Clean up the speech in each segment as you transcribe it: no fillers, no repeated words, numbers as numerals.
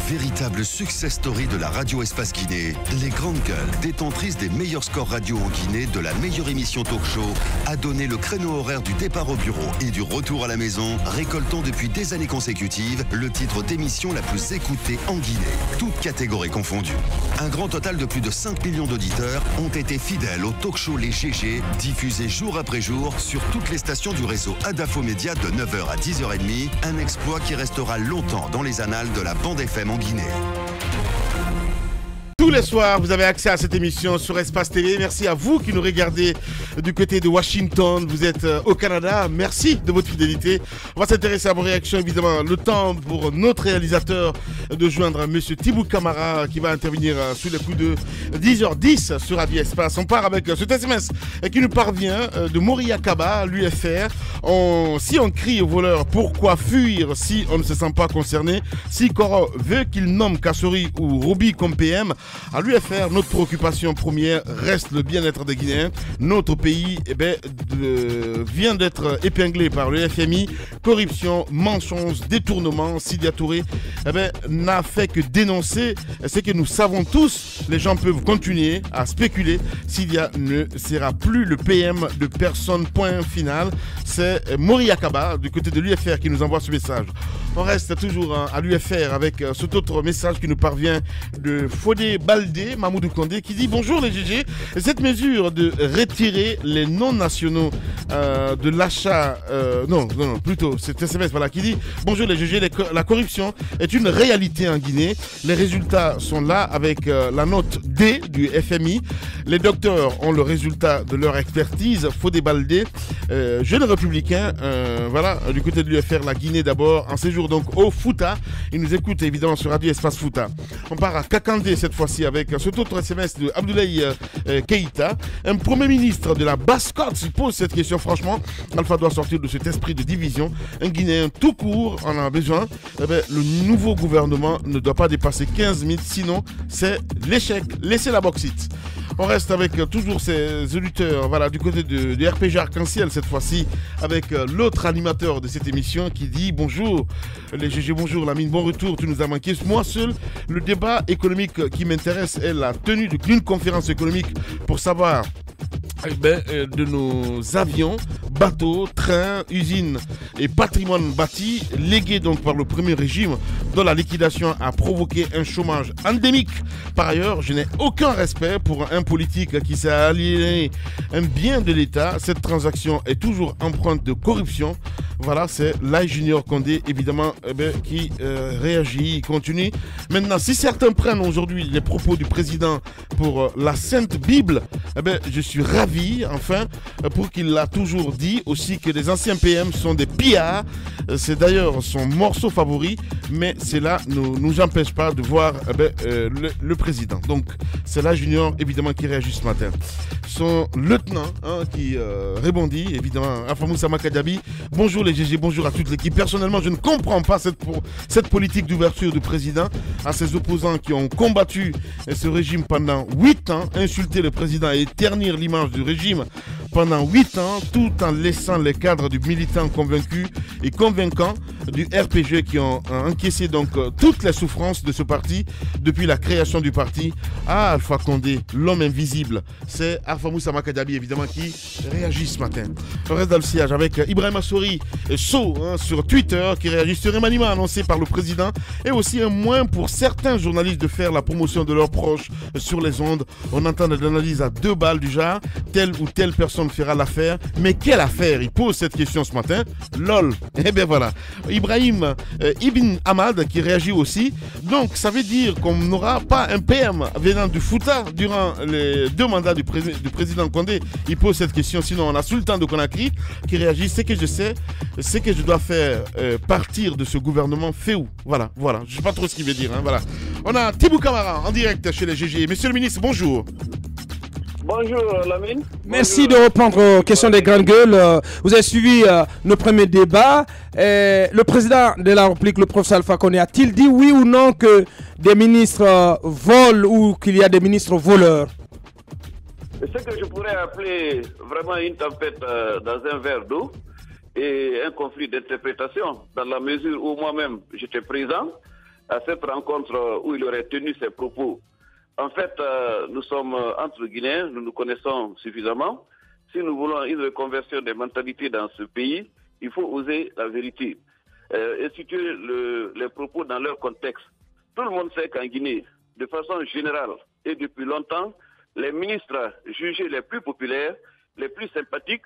Véritable success story de la radio Espace Guinée, les grandes gueules, détentrices des meilleurs scores radio en Guinée, de la meilleure émission talk show, a donné le créneau horaire du départ au bureau et du retour à la maison, récoltant depuis des années consécutives le titre d'émission la plus écoutée en Guinée, toutes catégories confondues. Un grand total de plus de 5 millions d'auditeurs ont été fidèles au talk show Les GG, diffusé jour après jour sur toutes les stations du réseau Adafo Média de 9h à 10h30, un exploit qui restera longtemps dans les annales de la bande FM en Guinée. Tous les soirs, vous avez accès à cette émission sur Espace TV. Merci à vous qui nous regardez du côté de Washington. Vous êtes au Canada. Merci de votre fidélité. On va s'intéresser à vos réactions, évidemment. Le temps pour notre réalisateur de joindre M. Thibou Camara qui va intervenir sous les coups de 10h10 sur Radio Espace. On part avec cet SMS qui nous parvient de Moria Kaba, l'UFR. Si on crie au voleur, pourquoi fuir si on ne se sent pas concerné? Si Koro veut qu'il nomme Kassori ou Roby comme PM, à l'UFR, notre préoccupation première reste le bien-être des Guinéens. Notre pays vient d'être épinglé par le FMI. Corruption, mensonges, détournement. Sidia Touré n'a fait que dénoncer ce que nous savons tous. Les gens peuvent continuer à spéculer. Sidia ne sera plus le PM de personne, point final. C'est Moria Kaba du côté de l'UFR qui nous envoie ce message. On reste toujours à l'UFR avec cet autre message qui nous parvient de Fodé Baldé, Mamoudou Kondé, qui dit bonjour les GG. Cette mesure de retirer les non-nationaux de l'achat, plutôt cet SMS voilà, qui dit bonjour les GG, la corruption est une réalité en Guinée. Les résultats sont là avec la note D du FMI. Les docteurs ont le résultat de leur expertise. Fodé Baldé, jeune républicain, voilà, du côté de l'UFR, la Guinée d'abord, en séjour donc au Fouta. Il nous écoute évidemment sur Radio Espace Fouta. On part à Kakandé cette fois-ci avec cet autre SMS de Abdoulaye Keïta. Un premier ministre de la Basse-Côte se pose cette question. Franchement, Alpha doit sortir de cet esprit de division. Un Guinéen tout court en a besoin. Le nouveau gouvernement ne doit pas dépasser 15 000, sinon c'est l'échec. Laissez la bauxite. On reste avec toujours ces auditeurs, voilà, du côté de RPG Arc-en-Ciel cette fois-ci, avec l'autre animateur de cette émission qui dit bonjour les GG, bonjour Lamine, bon retour, tu nous as manqué. Moi seul, le débat économique qui m'intéresse est la tenue d'une conférence économique pour savoir de nos avions, bateaux, trains, usines et patrimoine bâti légués donc par le premier régime dont la liquidation a provoqué un chômage endémique. Par ailleurs, je n'ai aucun respect pour un politique qui s'est aliéné un bien de l'État. Cette transaction est toujours empreinte de corruption. Voilà, c'est Lai Junior Condé, évidemment, qui réagit, il continue. Maintenant, si certains prennent aujourd'hui les propos du président pour la Sainte Bible, je suis ravi, enfin, pour qu'il l'a toujours dit aussi que les anciens PM sont des pillards. C'est d'ailleurs son morceau favori, mais cela ne nous empêche pas de voir le président. Donc, c'est Lai Junior, évidemment, qui réagit ce matin. Son lieutenant qui rebondit, évidemment, Afamoussa Makadiabi. Bonjour les GG, bonjour à toute l'équipe. Personnellement, je ne comprends pas cette politique d'ouverture du président à ses opposants qui ont combattu ce régime pendant 8 ans, insulter le président et ternir l'image du régime pendant 8 ans, tout en laissant les cadres du militant convaincus et convaincants du RPG qui ont encaissé donc toutes les souffrances de ce parti depuis la création du parti. Ah, Alpha Condé, l'homme invisible, c'est Alpha Moussa Makadiabi évidemment qui réagit ce matin. On reste dans le sillage avec Ibrahim Assouri sur Twitter qui réagit sur un remaniement annoncé par le président et aussi un moyen pour certains journalistes de faire la promotion de leurs proches sur les ondes. On entend des analyses à 2 balles du genre telle ou telle personne fera l'affaire, mais quelle affaire? Il pose cette question ce matin. LOL. Eh bien voilà. Ibrahim Ibn Ahmad qui réagit aussi. Donc ça veut dire qu'on n'aura pas un PM venant du Fouta durant les 2 mandats du président Condé. Il pose cette question. Sinon on a Sultan de Conakry qui réagit. C'est que je sais, c'est que je dois faire partir de ce gouvernement fait où? Voilà. Je ne sais pas trop ce qu'il veut dire. Voilà. On a Thibou Camara en direct chez les GG. Monsieur le ministre, bonjour. Bonjour Lamine. Merci de reprendre aux questions des grandes gueules. Vous avez suivi nos premiers débats. Le président de la République, le professeur Alpha Condé, a-t-il dit oui ou non que des ministres volent ou qu'il y a des ministres voleurs? Ce que je pourrais appeler vraiment une tempête dans un verre d'eau et un conflit d'interprétation, dans la mesure où moi-même j'étais présent. à cette rencontre où il aurait tenu ses propos. En fait, nous sommes entre Guinéens, nous nous connaissons suffisamment. Si nous voulons une reconversion des mentalités dans ce pays, il faut oser la vérité et situer les propos dans leur contexte. Tout le monde sait qu'en Guinée, de façon générale et depuis longtemps, les ministres jugés les plus populaires, les plus sympathiques,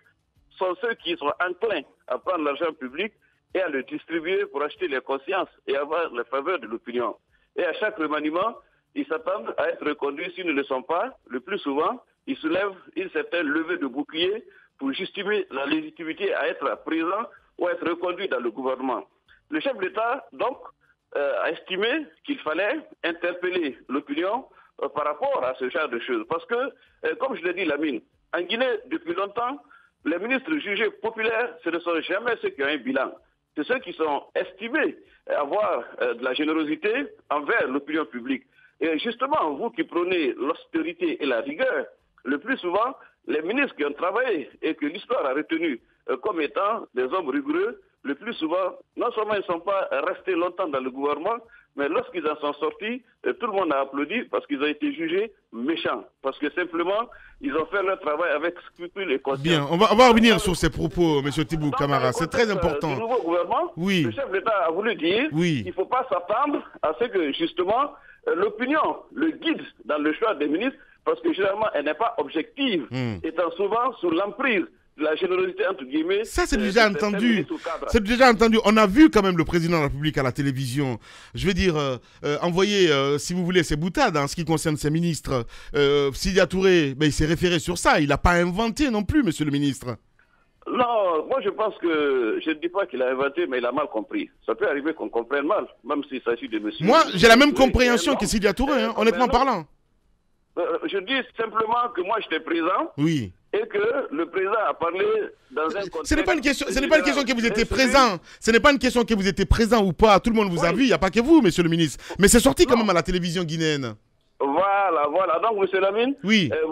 sont ceux qui sont enclins à prendre l'argent public et à le distribuer pour acheter les consciences et avoir la faveur de l'opinion. Et à chaque remaniement, ils s'attendent à être reconduits. S'ils ne le sont pas, le plus souvent, ils soulèvent une certaine levée de bouclier pour justifier la légitimité à être présent ou à être reconduit dans le gouvernement. Le chef d'État, donc, a estimé qu'il fallait interpeller l'opinion par rapport à ce genre de choses. Parce que, comme je l'ai dit, Lamine, en Guinée, depuis longtemps, les ministres jugés populaires, ce ne sont jamais ceux qui ont un bilan. C'est ceux qui sont estimés avoir de la générosité envers l'opinion publique. Et justement, vous qui prônez l'austérité et la rigueur, le plus souvent, les ministres qui ont travaillé et que l'histoire a retenu comme étant des hommes rigoureux, le plus souvent, non seulement ils ne sont pas restés longtemps dans le gouvernement, mais lorsqu'ils en sont sortis, tout le monde a applaudi parce qu'ils ont été jugés méchants. Parce que simplement, ils ont fait leur travail avec scrupule et conscience. Bien, on va revenir sur ces propos, M. Thibou Camara. C'est très important. Du nouveau gouvernement, oui. Le chef d'État a voulu dire qu'il ne faut pas s'attendre à ce que, justement, l'opinion le guide dans le choix des ministres, parce que généralement, elle n'est pas objective, étant souvent sous l'emprise de la générosité, entre guillemets. Ça, c'est déjà entendu. C'est déjà entendu. On a vu quand même le président de la République à la télévision, je veux dire, envoyer, si vous voulez, ses boutades en ce qui concerne ses ministres. Sidya Touré, il s'est référé sur ça. Il n'a pas inventé non plus, monsieur le ministre. Non, moi je pense que, je ne dis pas qu'il a inventé, mais il a mal compris. Ça peut arriver qu'on comprenne mal, même s'il s'agit de monsieur. Moi, j'ai la même compréhension que Sidya Touré, honnêtement parlant. Je dis simplement que moi j'étais présent. Oui. Et que le président a parlé dans un contexte... Ce n'est pas une question que vous étiez présent. Ce n'est pas une question que vous étiez présent ou pas. Tout le monde vous a vu. Il n'y a pas que vous, monsieur le ministre. Mais c'est sorti quand même à la télévision guinéenne. Voilà. Donc, monsieur Lamine, vous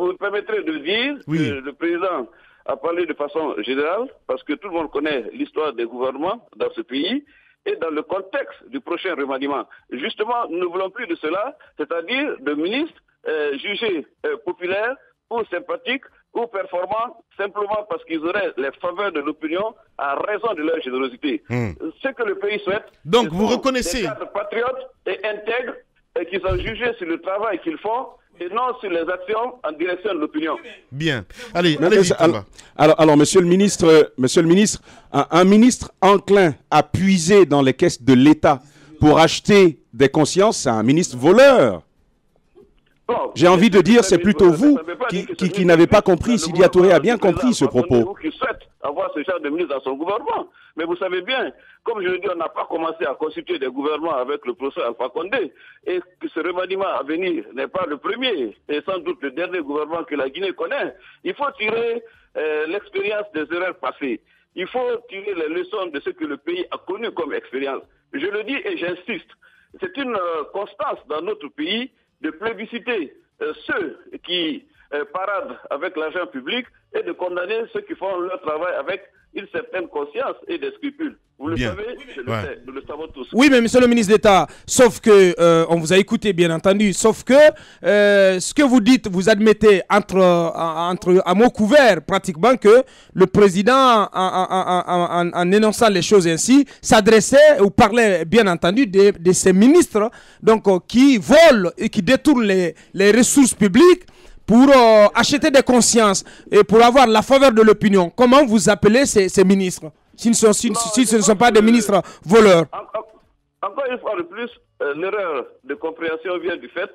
me permettrez de dire que le président a parlé de façon générale, parce que tout le monde connaît l'histoire des gouvernements dans ce pays, et dans le contexte du prochain remaniement. Justement, nous ne voulons plus de cela, c'est-à-dire de ministres jugés populaires ou sympathiques ou performants simplement parce qu'ils auraient les faveurs de l'opinion à raison de leur générosité. Ce que le pays souhaite, donc vous reconnaissez, des cadres patriotes et intègres qui sont jugés sur le travail qu'ils font et non sur les actions en direction de l'opinion. Bien. Allez vite, alors, monsieur le ministre, un ministre enclin à puiser dans les caisses de l'État pour acheter des consciences, c'est un ministre voleur. J'ai envie de dire, c'est plutôt vous qui n'avez pas compris. Sidya Touré a bien compris ce propos. Vous qui souhaite avoir ce genre de ministre dans son gouvernement. Mais vous savez bien, comme je le dis, on n'a pas commencé à constituer des gouvernements avec le professeur Alpha Condé. Et que ce remaniement à venir n'est pas le premier, et sans doute le dernier gouvernement que la Guinée connaît. Il faut tirer l'expérience des erreurs passées. Il faut tirer les leçons de ce que le pays a connu comme expérience. Je le dis et j'insiste. C'est une constance dans notre pays de plébisciter ceux qui paradent avec l'argent public et de condamner ceux qui font leur travail avec une certaine conscience et des scrupules. Vous le savez, je le sais, nous le savons tous. Oui, mais monsieur le ministre d'État, sauf que, on vous a écouté bien entendu, sauf que ce que vous dites, vous admettez à mots couverts pratiquement que le président, en énonçant les choses ainsi, s'adressait ou parlait bien entendu de ces ministres donc, qui volent et qui détournent les ressources publiques pour acheter des consciences et pour avoir la faveur de l'opinion. Comment vous appelez ces ministres si ce ne sont pas des ministres voleurs? Encore une fois de plus, l'erreur de compréhension vient du fait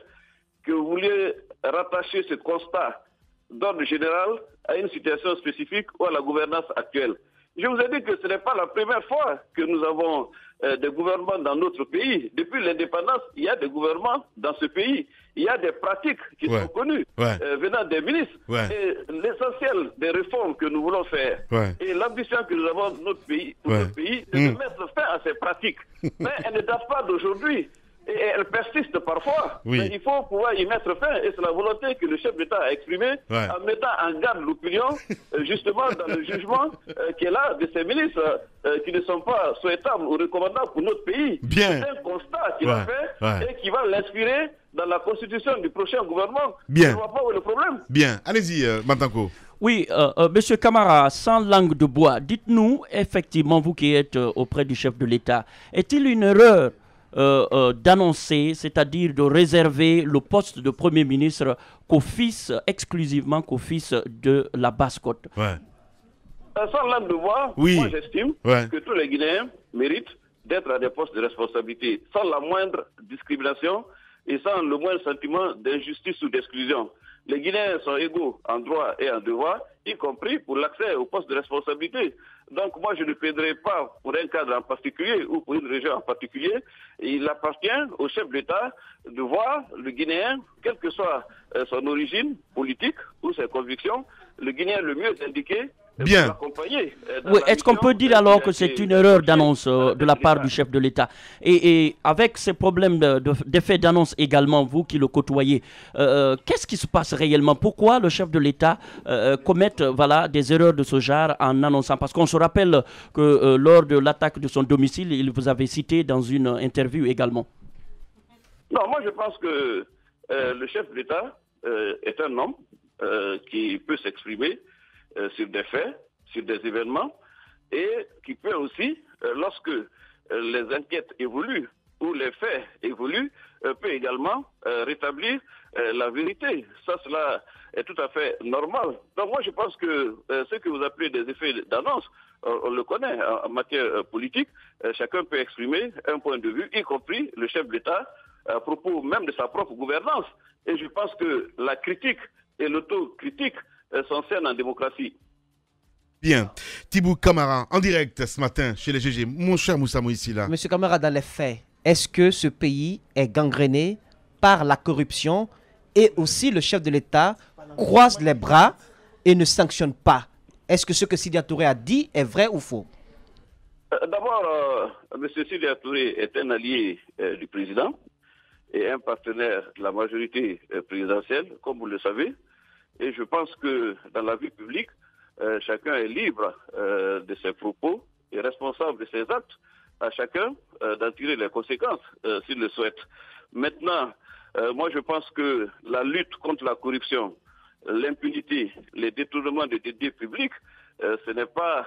que vous vouliez rattacher ce constat d'ordre général à une situation spécifique ou à la gouvernance actuelle. Je vous ai dit que ce n'est pas la première fois que nous avons des gouvernements dans notre pays. Depuis l'indépendance, il y a des gouvernements dans ce pays. Il y a des pratiques qui sont connues venant des ministres. Et l'essentiel des réformes que nous voulons faire et l'ambition que nous avons pour notre pays, c'est de mettre fin à ces pratiques. Mais elles ne datent pas d'aujourd'hui. Et elles persistent parfois. Mais il faut pouvoir y mettre fin. Et c'est la volonté que le chef d'État a exprimée en mettant en garde l'opinion, justement, dans le jugement qui est là de ces ministres qui ne sont pas souhaitables ou recommandables pour notre pays. C'est un constat qu'il a fait et qui va l'inspirer dans la constitution du prochain gouvernement. Bien. Je ne vois pas où est le problème. Bien, allez-y, Bantanko. Oui, Monsieur Camara, sans langue de bois, dites-nous, effectivement, vous qui êtes auprès du chef de l'État, est-il une erreur d'annoncer, c'est-à-dire de réserver le poste de Premier ministre exclusivement qu'au fils de la Basse-Côte? Ouais. Sans langue de bois, Oui. moi j'estime que tous les Guinéens méritent d'être à des postes de responsabilité, sans la moindre discrimination et sans le moindre sentiment d'injustice ou d'exclusion. Les Guinéens sont égaux en droit et en devoir, y compris pour l'accès aux postes de responsabilité. Donc moi, je ne plaiderai pas pour un cadre en particulier ou pour une région en particulier. Il appartient au chef d'État de voir le Guinéen, quelle que soit son origine politique ou ses convictions, le Guinéen le mieux indiqué. Bien. Oui, est-ce qu'on peut dire alors que c'est une erreur d'annonce de la part du chef de l'État? Et avec ces problèmes d'effet d'annonce également, vous qui le côtoyez, qu'est-ce qui se passe réellement? Pourquoi le chef de l'État commet des erreurs de ce genre en annonçant? Parce qu'on se rappelle que lors de l'attaque de son domicile, il vous avait cité dans une interview également. Non, moi je pense que le chef de l'État est un homme qui peut s'exprimer sur des faits, sur des événements, et qui peut aussi, lorsque les enquêtes évoluent ou les faits évoluent, peut également rétablir la vérité. Ça, cela est tout à fait normal. Donc moi, je pense que ce que vous appelez des effets d'annonce, on le connaît en matière politique. Chacun peut exprimer un point de vue, y compris le chef de l'État, à propos même de sa propre gouvernance. Et je pense que la critique et l'autocritique sont saines en démocratie. Bien. Thibou Camara, en direct ce matin chez les GG. Mon cher Moussa Moïsi là. Monsieur Camara, dans les faits, est-ce que ce pays est gangréné par la corruption et aussi le chef de l'État croise les bras et ne sanctionne pas? Est-ce que ce que Sidya Touré a dit est vrai ou faux? D'abord, M. Sidya Touré est un allié du président et un partenaire de la majorité présidentielle, comme vous le savez. Et je pense que dans la vie publique, chacun est libre de ses propos et responsable de ses actes. À chacun d'en tirer les conséquences s'il le souhaite. Maintenant, moi je pense que la lutte contre la corruption, l'impunité, les détournements de deniers publics, ce n'est pas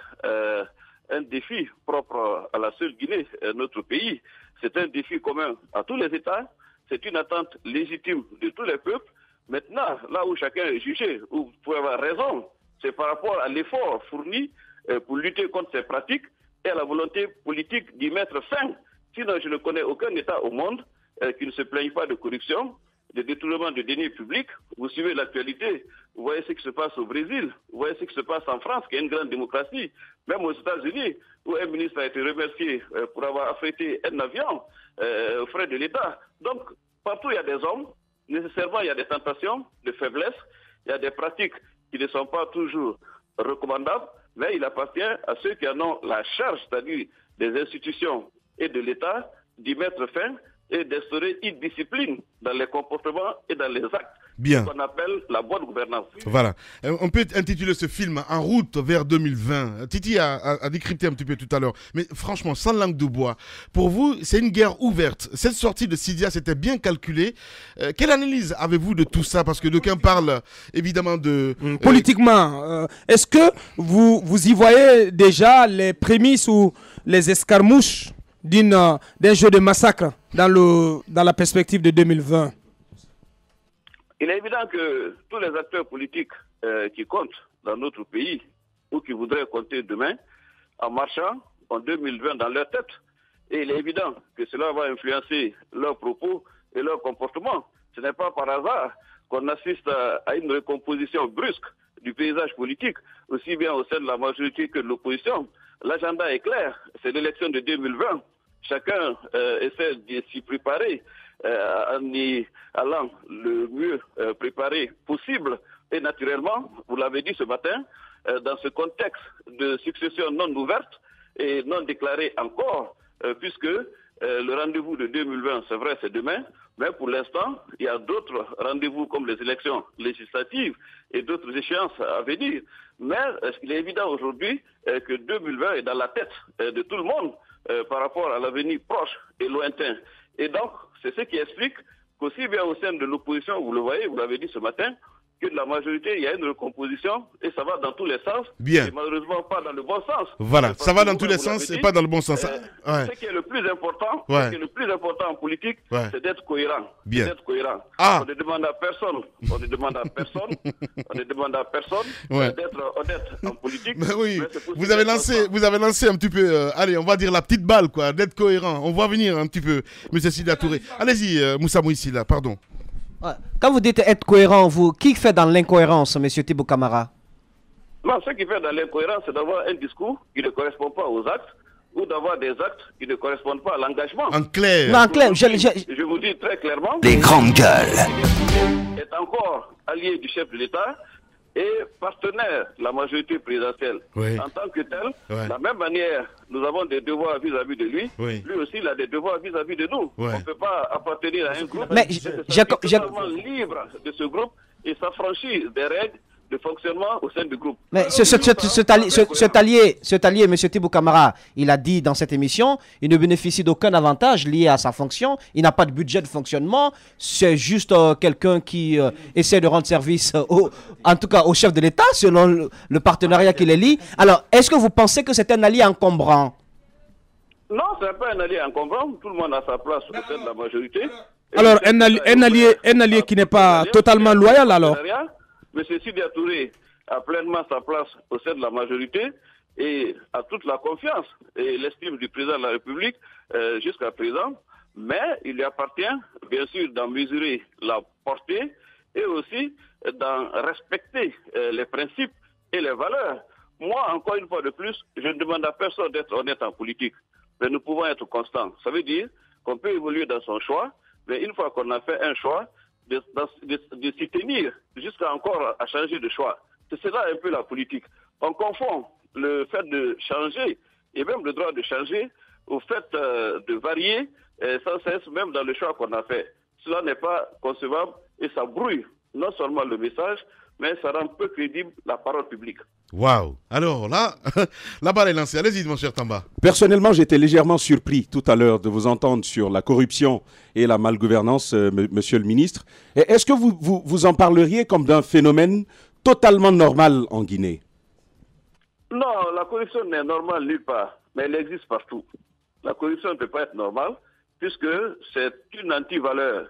un défi propre à la seule Guinée, notre pays. C'est un défi commun à tous les États. C'est une attente légitime de tous les peuples. Maintenant, là où chacun est jugé, où vous pouvez avoir raison, c'est par rapport à l'effort fourni pour lutter contre ces pratiques et à la volonté politique d'y mettre fin. Sinon, je ne connais aucun État au monde qui ne se plaigne pas de corruption, de détournement de deniers publics. Vous suivez l'actualité, vous voyez ce qui se passe au Brésil, vous voyez ce qui se passe en France, qui est une grande démocratie, même aux États-Unis, où un ministre a été remercié pour avoir affrété un avion aux frais de l'État. Donc, partout il y a des hommes. Nécessairement, il y a des tentations de faiblesse, il y a des pratiques qui ne sont pas toujours recommandables, mais il appartient à ceux qui en ont la charge, c'est-à-dire des institutions et de l'État, d'y mettre fin et d'instaurer une discipline dans les comportements et dans les actes. Bien. Ce qu'on appelle la bonne gouvernance. Voilà. On peut intituler ce film En route vers 2020. Titi a décrypté un petit peu tout à l'heure. Mais franchement, sans langue de bois, pour vous, c'est une guerre ouverte. Cette sortie de Sidya, c'était bien calculé. Quelle analyse avez-vous de tout ça? Parce que d'aucuns parlent évidemment de... Politiquement, est-ce que vous y voyez déjà les prémices ou les escarmouches d'un jeu de massacre dans la perspective de 2020? Il est évident que tous les acteurs politiques qui comptent dans notre pays ou qui voudraient compter demain, en marchant en 2020 dans leur tête, et il est évident que cela va influencer leurs propos et leurs comportements. Ce n'est pas par hasard qu'on assiste à une recomposition brusque du paysage politique, aussi bien au sein de la majorité que de l'opposition. L'agenda est clair, c'est l'élection de 2020. Chacun essaie de s'y préparer en y allant le mieux préparé possible. Et naturellement, vous l'avez dit ce matin, dans ce contexte de succession non ouverte et non déclarée encore, puisque le rendez-vous de 2020, c'est vrai, c'est demain, mais pour l'instant, il y a d'autres rendez-vous comme les élections législatives et d'autres échéances à venir. Mais il est évident aujourd'hui que 2020 est dans la tête de tout le monde par rapport à l'avenir proche et lointain. Et donc, c'est ce qui explique qu'aussi bien au sein de l'opposition, vous le voyez, vous l'avez dit ce matin, que de la majorité, il y a une recomposition et ça va dans tous les sens. Bien. Et malheureusement pas dans le bon sens. Voilà, ça va dans tous les sens et pas dans le bon sens. Ce qui est le plus important, en politique, c'est d'être cohérent. Bien. D'être cohérent. Ah. On ne demande à personne, on ne demande à personne d'être honnête en politique. Mais oui, vous avez lancé un petit peu, allez, on va dire la petite balle, quoi, d'être cohérent. On va venir un petit peu, M. Sida Touré. Allez-y, Moussa Mouissi, là, pardon. Quand vous dites être cohérent, qui fait dans l'incohérence, M. Tibou Camara? Non, ce qui fait dans l'incohérence, c'est d'avoir un discours qui ne correspond pas aux actes ou d'avoir des actes qui ne correspondent pas à l'engagement. En clair. Non, en clair, je vous dis très clairement. Les grandes gueules. Est encore allié du chef de l'État et partenaire de la majorité présidentielle. Oui. En tant que tel, de la même manière, nous avons des devoirs vis-à-vis de lui. Oui. Lui aussi, il a des devoirs vis-à-vis de nous. Oui. On ne peut pas appartenir à un groupe. Mais totalement libre de ce groupe et s'affranchir des règles de fonctionnement au sein du groupe. Mais cet allié, M. Tibou Camara, il a dit dans cette émission, il ne bénéficie d'aucun avantage lié à sa fonction, il n'a pas de budget de fonctionnement, c'est juste quelqu'un qui essaie de rendre service, en tout cas au chef de l'État, selon le partenariat qui les lie. Alors, est-ce que vous pensez que c'est un allié encombrant? Non, ce n'est pas un allié encombrant, tout le monde a sa place au sein de la majorité. Alors, un allié qui n'est pas totalement loyal, alors? M. Sidia Touré a pleinement sa place au sein de la majorité et a toute la confiance et l'estime du président de la République jusqu'à présent, mais il lui appartient bien sûr d'en mesurer la portée et aussi d'en respecter les principes et les valeurs. Moi, encore une fois de plus, je ne demande à personne d'être honnête en politique, mais nous pouvons être constants. Ça veut dire qu'on peut évoluer dans son choix, mais une fois qu'on a fait un choix, de s'y tenir jusqu'à encore à changer de choix. C'est cela un peu la politique. On confond le fait de changer et même le droit de changer au fait de varier sans cesse même dans le choix qu'on a fait. Cela n'est pas concevable et ça brouille non seulement le message, mais ça rend peu crédible la parole publique. Waouh! Alors là, la balle est lancée. Allez-y, mon cher Tamba. Personnellement, j'étais légèrement surpris tout à l'heure de vous entendre sur la corruption et la malgouvernance, monsieur le ministre. Est-ce que vous en parleriez comme d'un phénomène totalement normal en Guinée? Non, la corruption n'est normale nulle part, mais elle existe partout. La corruption ne peut pas être normale puisque c'est une anti-valeur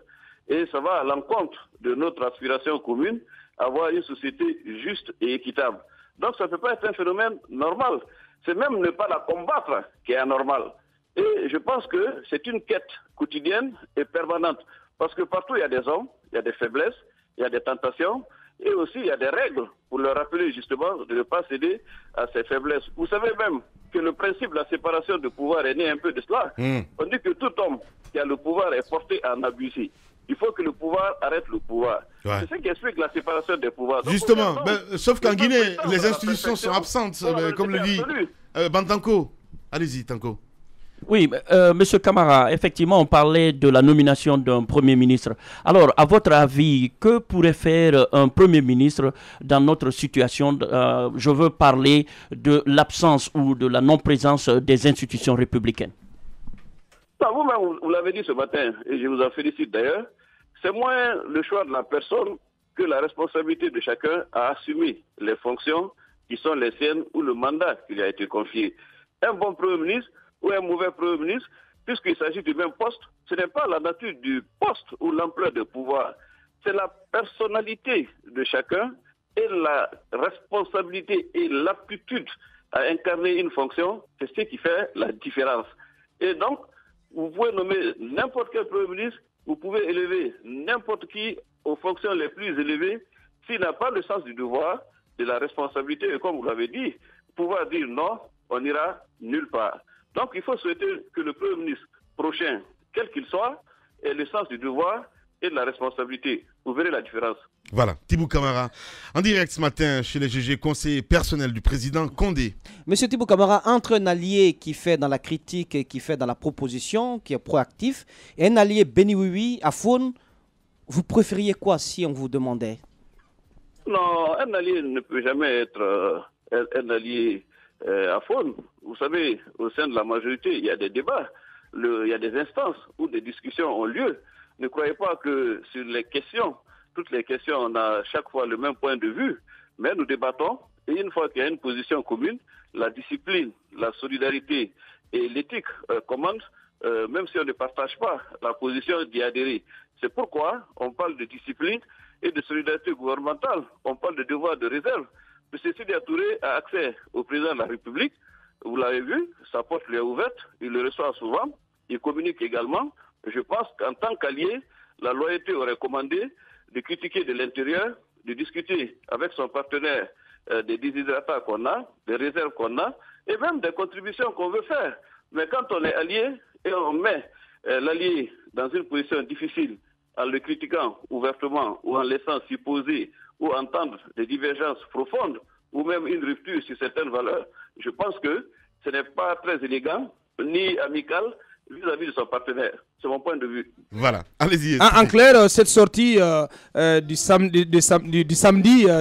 et ça va à l'encontre de notre aspiration commune, avoir une société juste et équitable. Donc ça ne peut pas être un phénomène normal. C'est même ne pas la combattre qui est anormal. Et je pense que c'est une quête quotidienne et permanente. Parce que partout il y a des hommes, il y a des faiblesses, il y a des tentations, et aussi il y a des règles pour leur rappeler justement de ne pas céder à ces faiblesses. Vous savez même que le principe de la séparation de pouvoir est né un peu de cela. On dit que tout homme qui a le pouvoir est porté à en abuser. Il faut que le pouvoir arrête le pouvoir. Ouais. C'est ce qui explique la séparation des pouvoirs. Donc, justement, sauf qu'en Guinée, les institutions sont absentes, comme le dit Bantanko. Allez-y, Tanko. Oui, Monsieur Camara, effectivement, on parlait de la nomination d'un Premier ministre. Alors, à votre avis, que pourrait faire un Premier ministre dans notre situation? Je veux parler de l'absence ou de la non-présence des institutions républicaines. Vous-même, vous l'avez dit ce matin, et je vous en félicite d'ailleurs, c'est moins le choix de la personne que la responsabilité de chacun à assumer les fonctions qui sont les siennes ou le mandat qui lui a été confié. Un bon Premier ministre ou un mauvais Premier ministre, puisqu'il s'agit du même poste, ce n'est pas la nature du poste ou l'ampleur de pouvoir, c'est la personnalité de chacun et la responsabilité et l'aptitude à incarner une fonction, c'est ce qui fait la différence. Et donc, vous pouvez nommer n'importe quel Premier ministre, vous pouvez élever n'importe qui aux fonctions les plus élevées, s'il n'a pas le sens du devoir, de la responsabilité, et comme vous l'avez dit, pouvoir dire non, on n'ira nulle part. Donc il faut souhaiter que le Premier ministre prochain, quel qu'il soit, ait le sens du devoir et de la responsabilité. Vous verrez la différence. Voilà, Tibou Camara, en direct ce matin chez les GG, conseiller personnel du président Condé. Monsieur Tibou Camara, entre un allié qui fait dans la critique et qui fait dans la proposition, qui est proactif, et un allié Béni Oui Afoun, vous préfériez quoi si on vous demandait? Non, un allié ne peut jamais être un allié Afoun. Vous savez, au sein de la majorité, il y a des débats. il y a des instances où des discussions ont lieu. Ne croyez pas que sur les questions, toutes les questions, on a chaque fois le même point de vue, mais nous débattons et une fois qu'il y a une position commune, la discipline, la solidarité et l'éthique commandent, même si on ne partage pas la position d'y adhérer. C'est pourquoi on parle de discipline et de solidarité gouvernementale. On parle de devoir de réserve. M. Sidya Touré a accès au président de la République. Vous l'avez vu, sa porte lui est ouverte. Il le reçoit souvent. Il communique également. Je pense qu'en tant qu'allié, la loyauté aurait commandé de critiquer de l'intérieur, de discuter avec son partenaire des déshydratants qu'on a, des réserves qu'on a, et même des contributions qu'on veut faire. Mais quand on est allié et on met l'allié dans une position difficile, en le critiquant ouvertement ou en laissant supposer ou entendre des divergences profondes ou même une rupture sur certaines valeurs, je pense que ce n'est pas très élégant ni amical vis-à-vis de son partenaire. C'est mon point de vue. Voilà, allez-y. En clair, cette sortie du samedi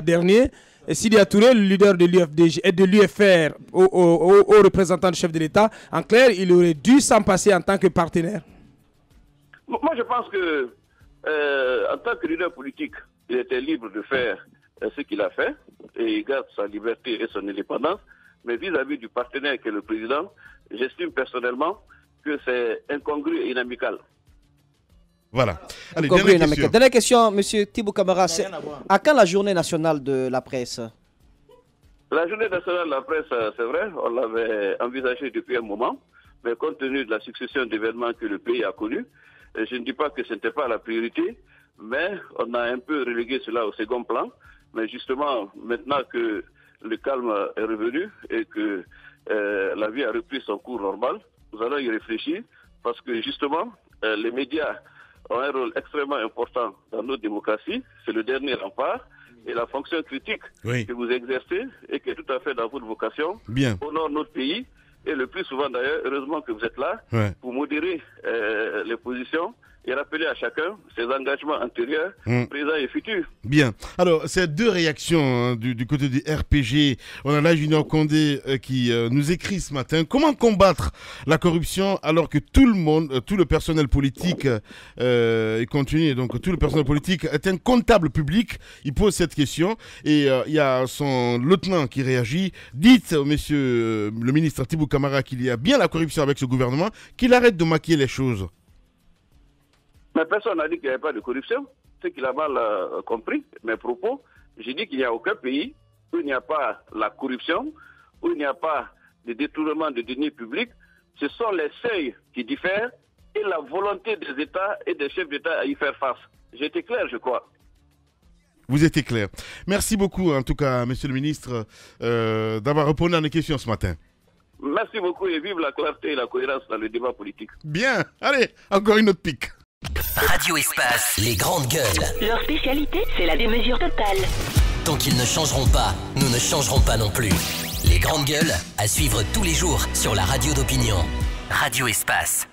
dernier, Sidya Touré, le leader de l'UFDG et de l'UFR, au représentant du chef de l'État, en clair, il aurait dû s'en passer en tant que partenaire. Moi, je pense que en tant que leader politique, il était libre de faire ce qu'il a fait et il garde sa liberté et son indépendance. Mais vis-à-vis du partenaire qui est le président, j'estime personnellement que c'est incongru et inamical. Voilà. Allez, dernière question, M. Thibaut Camara. À quand la journée nationale de la presse? La journée nationale de la presse, c'est vrai, on l'avait envisagé depuis un moment, mais compte tenu de la succession d'événements que le pays a connus, je ne dis pas que ce n'était pas la priorité, mais on a un peu relégué cela au second plan. Mais justement, maintenant que le calme est revenu et que la vie a repris son cours normal, nous allons y réfléchir parce que justement, les médias ont un rôle extrêmement important dans notre démocratie. C'est le dernier rempart. Et la fonction critique que vous exercez et qui est tout à fait dans votre vocation honore notre pays. Et le plus souvent d'ailleurs, heureusement que vous êtes là pour modérer les positions et rappeler à chacun ses engagements antérieurs, présents et futurs. Bien. Alors, ces deux réactions du côté du RPG, on a là Junior Condé qui nous écrit ce matin. Comment combattre la corruption alors que tout le monde, tout le personnel politique, il continue, donc tout le personnel politique est un comptable public? Il pose cette question et il y a son lieutenant qui réagit. Dites, monsieur le ministre Thibaut Camara, qu'il y a bien la corruption avec ce gouvernement, qu'il arrête de maquiller les choses. Mais personne n'a dit qu'il n'y avait pas de corruption. C'est qu'il a mal compris mes propos. J'ai dit qu'il n'y a aucun pays où il n'y a pas la corruption, où il n'y a pas de détournement de deniers publics. Ce sont les seuils qui diffèrent et la volonté des États et des chefs d'État à y faire face. J'ai été clair, je crois. Vous étiez clair. Merci beaucoup, en tout cas, monsieur le ministre, d'avoir répondu à nos questions ce matin. Merci beaucoup et vive la clarté et la cohérence dans le débat politique. Bien. Allez, encore une autre pique. Radio Espace, les grandes gueules. Leur spécialité, c'est la démesure totale. Tant qu'ils ne changeront pas, nous ne changerons pas non plus. Les grandes gueules, à suivre tous les jours sur la radio d'opinion. Radio Espace.